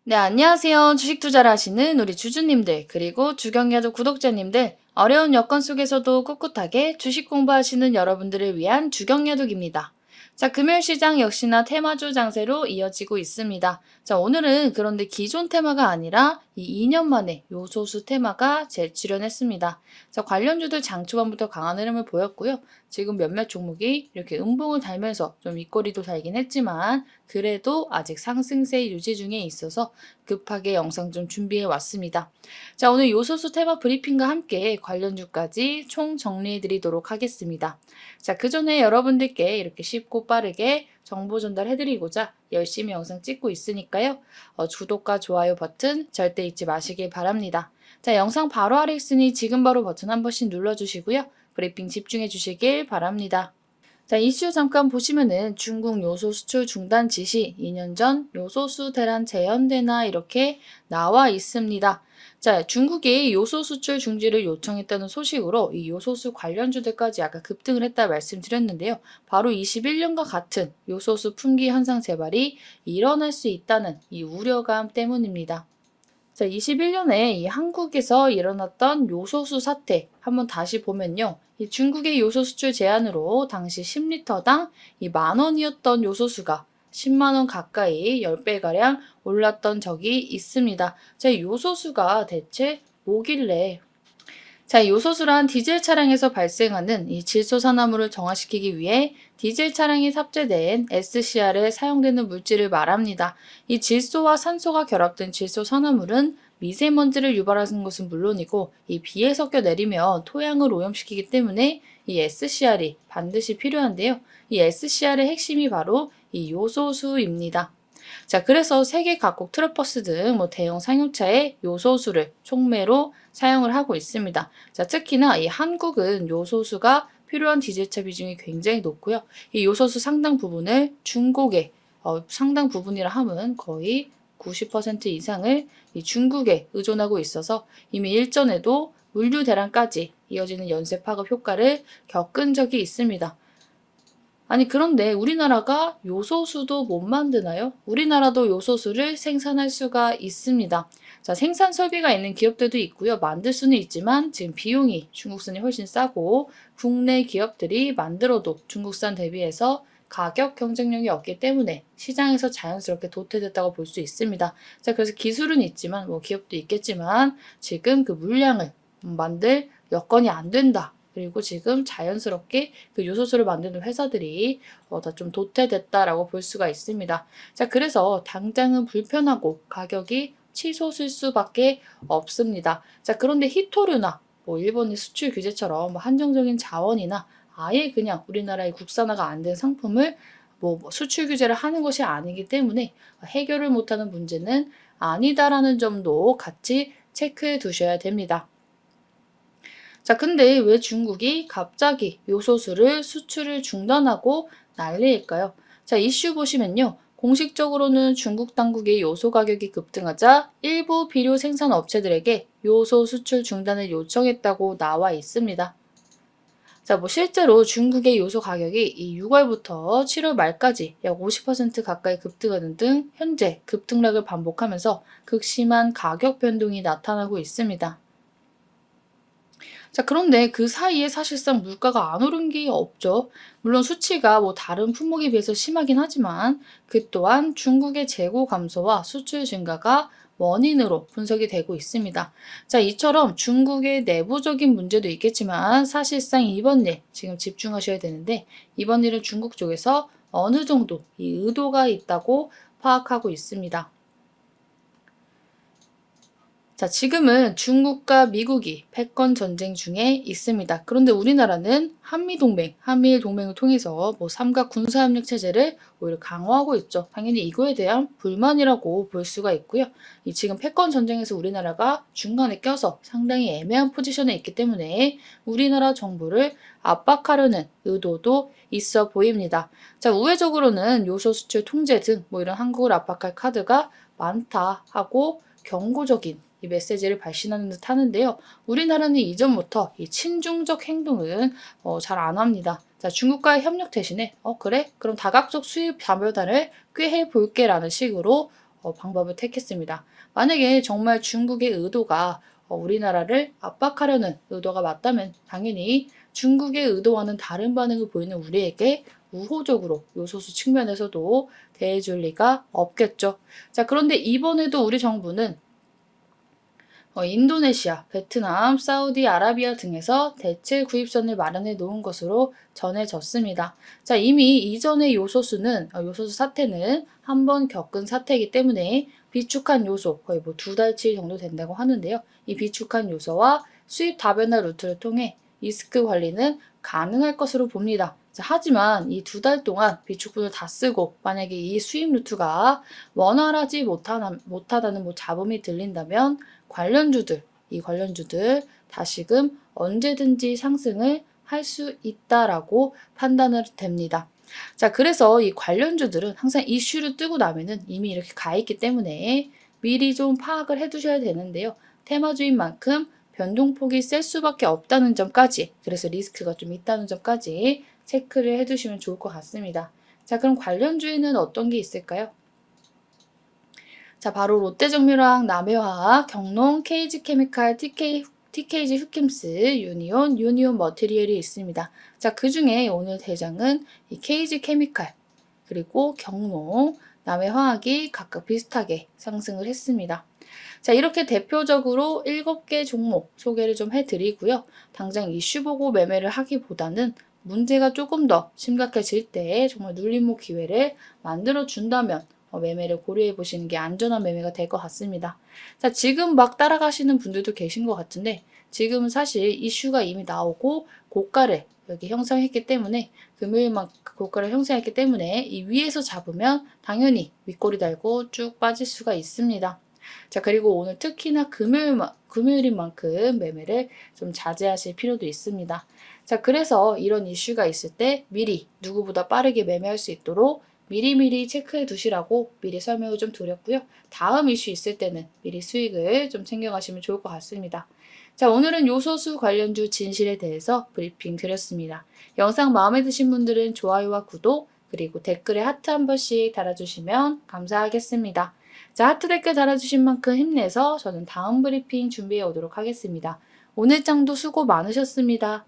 네, 안녕하세요. 주식 투자를 하시는 우리 주주님들, 그리고 주경야도 구독자님들, 어려운 여건 속에서도 꿋꿋하게 주식 공부하시는 여러분들을 위한 주경야독입니다. 자, 금요일 시장 역시나 테마주 장세로 이어지고 있습니다. 자, 오늘은 그런데 기존 테마가 아니라 이 2년 만에 요소수 테마가 재출연했습니다. 자, 관련주들 장 초반부터 강한 흐름을 보였고요. 지금 몇몇 종목이 이렇게 음봉을 달면서 좀 윗꼬리도 달긴 했지만 그래도 아직 상승세 유지 중에 있어서 급하게 영상 좀 준비해 왔습니다. 자, 오늘 요소수 테마 브리핑과 함께 관련주까지 총 정리해 드리도록 하겠습니다. 자, 그 전에 여러분들께 이렇게 쉽고 빠르게 정보 전달해 드리고자 열심히 영상 찍고 있으니까요. 구독과 좋아요 버튼 절대 잊지 마시길 바랍니다. 자, 영상 바로 아래 있으니 지금 바로 버튼 한 번씩 눌러주시고요. 브리핑 집중해 주시길 바랍니다. 자, 이슈 잠깐 보시면은 중국 요소 수출 중단 지시 2년 전 요소수 대란 재현되나 이렇게 나와 있습니다. 자, 중국이 요소 수출 중지를 요청했다는 소식으로 이 요소수 관련주들까지 약간 급등을 했다 말씀드렸는데요. 바로 21년과 같은 요소수 품귀 현상 재발이 일어날 수 있다는 이 우려감 때문입니다. 자, 21년에 이 한국에서 일어났던 요소수 사태 한번 다시 보면요. 이 중국의 요소 수출 제한으로 당시 10리터당 이 10,000원이었던 요소수가 10만 원 가까이 10배가량 올랐던 적이 있습니다. 자, 요소수가 대체 뭐길래 자, 요소수란 디젤 차량에서 발생하는 이 질소 산화물을 정화시키기 위해 디젤 차량에 탑재된 SCR에 사용되는 물질을 말합니다. 이 질소와 산소가 결합된 질소 산화물은 미세먼지를 유발하는 것은 물론이고 이 비에 섞여 내리면 토양을 오염시키기 때문에 이 SCR이 반드시 필요한데요. 이 SCR의 핵심이 바로 이 요소수입니다. 자, 그래서 세계 각국 트럭버스 등 대형 상용차에 요소수를 촉매로 사용을 하고 있습니다. 자, 특히나 이 한국은 요소수가 필요한 디젤차 비중이 굉장히 높고요. 이 요소수 상당 부분을 중국에 상당 부분이라 함은 거의 90% 이상을 이 중국에 의존하고 있어서 이미 일전에도 물류 대란까지 이어지는 연쇄 파급 효과를 겪은 적이 있습니다. 아니, 그런데 우리나라가 요소수도 못 만드나요? 우리나라도 요소수를 생산할 수가 있습니다. 자, 생산 설비가 있는 기업들도 있고요. 만들 수는 있지만 지금 비용이 중국산이 훨씬 싸고 국내 기업들이 만들어도 중국산 대비해서 가격 경쟁력이 없기 때문에 시장에서 자연스럽게 도태됐다고 볼 수 있습니다. 자, 그래서 기술은 있지만 기업도 있겠지만 지금 그 물량을 만들 여건이 안 된다. 그리고 지금 자연스럽게 그 요소수를 만드는 회사들이 다 좀 도태됐다라고 볼 수가 있습니다. 자, 그래서 당장은 불편하고 가격이 치솟을 수밖에 없습니다. 자, 그런데 히토류나 일본의 수출 규제처럼 한정적인 자원이나 아예 그냥 우리나라의 국산화가 안 된 상품을 수출 규제를 하는 것이 아니기 때문에 해결을 못하는 문제는 아니다라는 점도 같이 체크해 두셔야 됩니다. 자, 근데 왜 중국이 갑자기 요소수를 수출을 중단하고 난리일까요? 자, 이슈 보시면요. 공식적으로는 중국 당국의 요소 가격이 급등하자 일부 비료 생산 업체들에게 요소 수출 중단을 요청했다고 나와 있습니다. 자, 실제로 중국의 요소 가격이 이 6월부터 7월 말까지 약 50% 가까이 급등하는 등 현재 급등락을 반복하면서 극심한 가격 변동이 나타나고 있습니다. 자, 그런데 그 사이에 사실상 물가가 안 오른 게 없죠. 물론 수치가 다른 품목에 비해서 심하긴 하지만 그 또한 중국의 재고 감소와 수출 증가가 원인으로 분석이 되고 있습니다. 자, 이처럼 중국의 내부적인 문제도 있겠지만 사실상 이번 일 지금 집중하셔야 되는데 이번 일은 중국 쪽에서 어느 정도 이 의도가 있다고 파악하고 있습니다. 자, 지금은 중국과 미국이 패권 전쟁 중에 있습니다. 그런데 우리나라는 한미동맹, 한미일 동맹을 통해서 삼각 군사협력 체제를 오히려 강화하고 있죠. 당연히 이거에 대한 불만이라고 볼 수가 있고요. 지금 패권 전쟁에서 우리나라가 중간에 껴서 상당히 애매한 포지션에 있기 때문에 우리나라 정부를 압박하려는 의도도 있어 보입니다. 자, 우회적으로는 요소 수출 통제 등 이런 한국을 압박할 카드가 많다 하고 경고적인 이 메시지를 발신하는 듯 하는데요. 우리나라는 이전부터 이 친중적 행동은 잘 안 합니다. 자, 중국과의 협력 대신에 그래? 그럼 다각적 수입 담보단을 꾀해 볼게 라는 식으로 방법을 택했습니다. 만약에 정말 중국의 의도가 우리나라를 압박하려는 의도가 맞다면 당연히 중국의 의도와는 다른 반응을 보이는 우리에게 우호적으로 요소수 측면에서도 대해줄 리가 없겠죠. 자, 그런데 이번에도 우리 정부는 인도네시아, 베트남, 사우디아라비아 등에서 대체 구입선을 마련해 놓은 것으로 전해졌습니다. 자, 이미 이전의 요소수 사태는 한 번 겪은 사태이기 때문에 비축한 요소, 거의 뭐 2달치 정도 된다고 하는데요. 이 비축한 요소와 수입 다변화 루트를 통해 리스크 관리는 가능할 것으로 봅니다. 자, 하지만 이 2달 동안 비축분을 다 쓰고 만약에 이 수입 루트가 원활하지 못하다는 뭐 잡음이 들린다면 이 관련주들 다시금 언제든지 상승을 할 수 있다라고 판단을 됩니다. 자, 그래서 이 관련주들은 항상 이슈를 뜨고 나면은 이미 이렇게 가 있기 때문에 미리 좀 파악을 해 두셔야 되는데요. 테마주인 만큼 변동폭이 셀 수밖에 없다는 점까지, 그래서 리스크가 좀 있다는 점까지 체크를 해 두시면 좋을 것 같습니다. 자, 그럼 관련주에는 어떤 게 있을까요? 자, 바로 롯데정밀화학, 남해화학, 경농, KG케미칼, TKG 흑힘스, 유니온 머티리얼이 있습니다. 자, 그 중에 오늘 대장은 이 KG케미칼, 그리고 경농, 남해화학이 각각 비슷하게 상승을 했습니다. 자, 이렇게 대표적으로 7개 종목 소개를 좀 해드리고요. 당장 이슈 보고 매매를 하기보다는 문제가 조금 더 심각해질 때 정말 눌림목 기회를 만들어 준다면 매매를 고려해 보시는 게 안전한 매매가 될 것 같습니다. 자, 지금 막 따라가시는 분들도 계신 것 같은데 지금은 사실 이슈가 이미 나오고 고가를 여기 형성했기 때문에 금요일만 고가를 형성했기 때문에 이 위에서 잡으면 당연히 윗꼬리 달고 쭉 빠질 수가 있습니다. 자, 그리고 오늘 특히나 금요일인 만큼 매매를 좀 자제하실 필요도 있습니다. 자, 그래서 이런 이슈가 있을 때 미리 누구보다 빠르게 매매할 수 있도록 미리미리 체크해 두시라고 미리 설명을 좀 드렸고요. 다음 이슈 있을 때는 미리 수익을 좀 챙겨가시면 좋을 것 같습니다. 자, 오늘은 요소수 관련주 진실에 대해서 브리핑 드렸습니다. 영상 마음에 드신 분들은 좋아요와 구독, 그리고 댓글에 하트 한 번씩 달아주시면 감사하겠습니다. 자, 하트 댓글 달아주신 만큼 힘내서 저는 다음 브리핑 준비해 오도록 하겠습니다. 오늘 장도 수고 많으셨습니다.